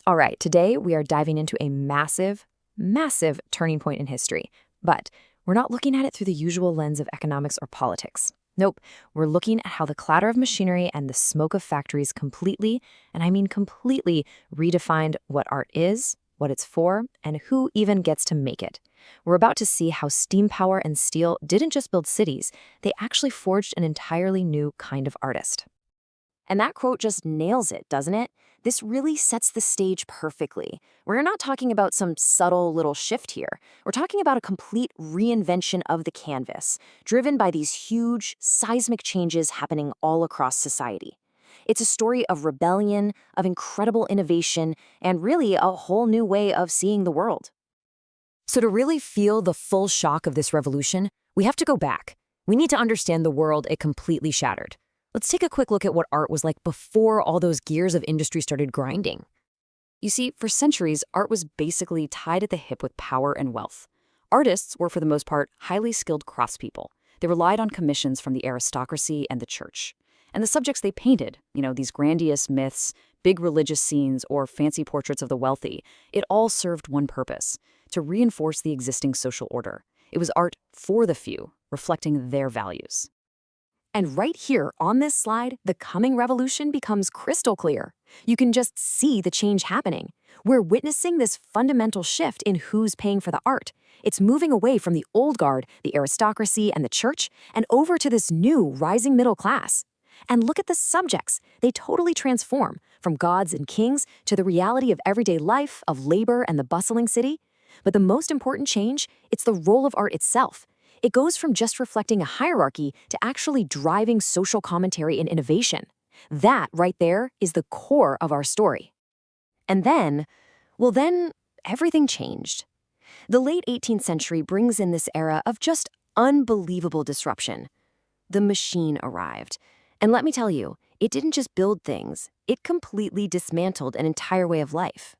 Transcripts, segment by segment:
All right, today we are diving into a massive, massive turning point in history. But we're not looking at it through the usual lens of economics or politics. Nope, we're looking at how the clatter of machinery and the smoke of factories completely, and I mean completely, redefined what art is, what it's for, and who even gets to make it. We're about to see how steam power and steel didn't just build cities, they actually forged an entirely new kind of artist. And that quote just nails it, doesn't it? This really sets the stage perfectly. We're not talking about some subtle little shift here. We're talking about a complete reinvention of the canvas, driven by these huge, seismic changes happening all across society. It's a story of rebellion, of incredible innovation, and really a whole new way of seeing the world. So to really feel the full shock of this revolution, we have to go back. We need to understand the world it completely shattered. Let's take a quick look at what art was like before all those gears of industry started grinding. You see, for centuries, art was basically tied at the hip with power and wealth. Artists were, for the most part, highly skilled craftspeople. They relied on commissions from the aristocracy and the church. And the subjects they painted, these grandiose myths, big religious scenes, or fancy portraits of the wealthy, it all served one purpose: to reinforce the existing social order. It was art for the few, reflecting their values. And right here on this slide, the coming revolution becomes crystal clear. You can just see the change happening. We're witnessing this fundamental shift in who's paying for the art. It's moving away from the old guard, the aristocracy and the church, and over to this new rising middle class. And look at the subjects. They totally transform, from gods and kings to the reality of everyday life, of labor and the bustling city. But the most important change, it's the role of art itself. It goes from just reflecting a hierarchy to actually driving social commentary and innovation. That right there is the core of our story. And then everything changed. The late 18th century brings in this era of just unbelievable disruption. The machine arrived. And let me tell you, it didn't just build things, it completely dismantled an entire way of life.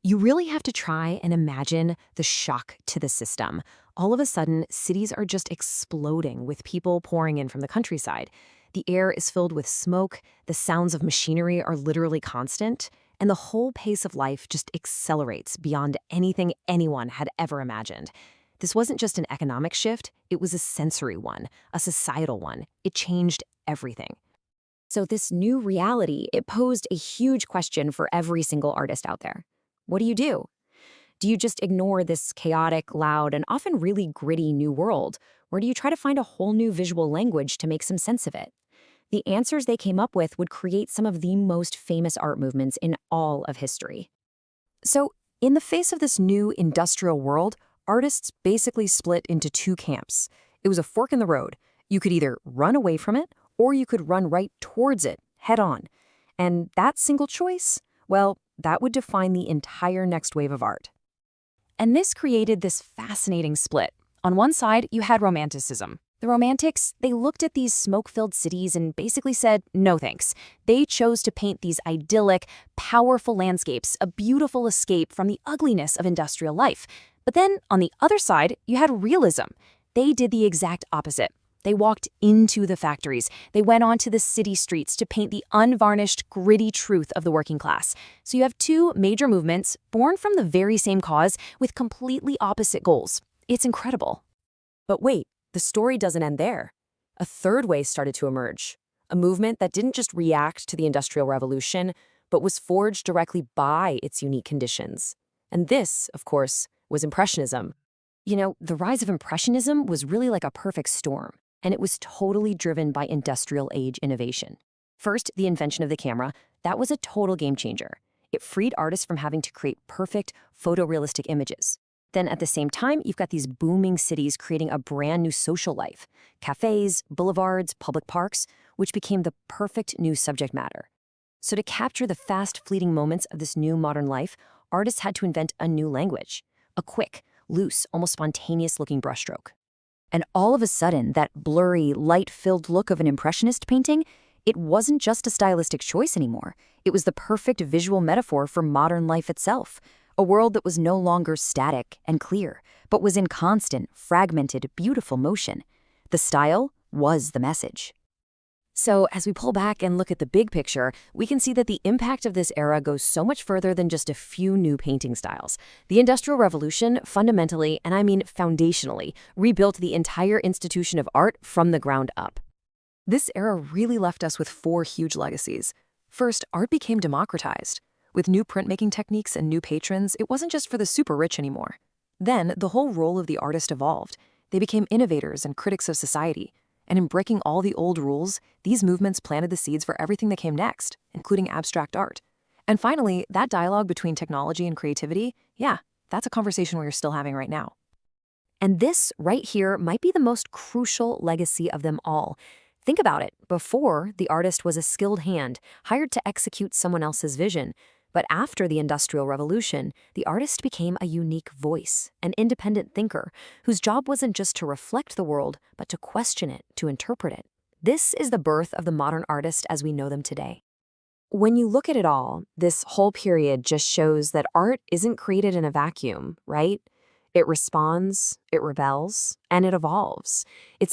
You really have to try and imagine the shock to the system. All of a sudden, cities are just exploding with people pouring in from the countryside. The air is filled with smoke, the sounds of machinery are literally constant, and the whole pace of life just accelerates beyond anything anyone had ever imagined. This wasn't just an economic shift, it was a sensory one, a societal one. It changed everything. So this new reality, it posed a huge question for every single artist out there. What do you do? Do you just ignore this chaotic, loud, and often really gritty new world? Or do you try to find a whole new visual language to make some sense of it? The answers they came up with would create some of the most famous art movements in all of history. So, in the face of this new industrial world, artists basically split into two camps. It was a fork in the road. You could either run away from it, or you could run right towards it, head on. And that single choice, well, that would define the entire next wave of art. And this created this fascinating split. On one side, you had Romanticism. The Romantics, they looked at these smoke-filled cities and basically said, no thanks. They chose to paint these idyllic, powerful landscapes, a beautiful escape from the ugliness of industrial life. But then, on the other side, you had Realism. They did the exact opposite. They walked into the factories. They went onto the city streets to paint the unvarnished, gritty truth of the working class. So you have two major movements born from the very same cause with completely opposite goals. It's incredible. But wait, the story doesn't end there. A third way started to emerge. A movement that didn't just react to the Industrial Revolution, but was forged directly by its unique conditions. And this, of course, was Impressionism. The rise of Impressionism was really like a perfect storm. And it was totally driven by industrial age innovation. First, the invention of the camera, that was a total game changer. It freed artists from having to create perfect, photorealistic images. Then at the same time, you've got these booming cities creating a brand new social life. Cafes, boulevards, public parks, which became the perfect new subject matter. So to capture the fast, fleeting moments of this new modern life, artists had to invent a new language. A quick, loose, almost spontaneous-looking brushstroke. And all of a sudden, that blurry, light-filled look of an Impressionist painting, it wasn't just a stylistic choice anymore. It was the perfect visual metaphor for modern life itself, a world that was no longer static and clear, but was in constant, fragmented, beautiful motion. The style was the message. So, as we pull back and look at the big picture, we can see that the impact of this era goes so much further than just a few new painting styles. The Industrial Revolution fundamentally, and I mean foundationally, rebuilt the entire institution of art from the ground up. This era really left us with four huge legacies. First, art became democratized. With new printmaking techniques and new patrons, it wasn't just for the super rich anymore. Then, the whole role of the artist evolved. They became innovators and critics of society. And in breaking all the old rules, these movements planted the seeds for everything that came next, including abstract art. And finally, that dialogue between technology and creativity, yeah, that's a conversation we're still having right now. And this right here might be the most crucial legacy of them all. Think about it. Before, the artist was a skilled hand, hired to execute someone else's vision. But after the Industrial Revolution, the artist became a unique voice, an independent thinker, whose job wasn't just to reflect the world, but to question it, to interpret it. This is the birth of the modern artist as we know them today. When you look at it all, this whole period just shows that art isn't created in a vacuum, right? It responds, it rebels, and it evolves. It's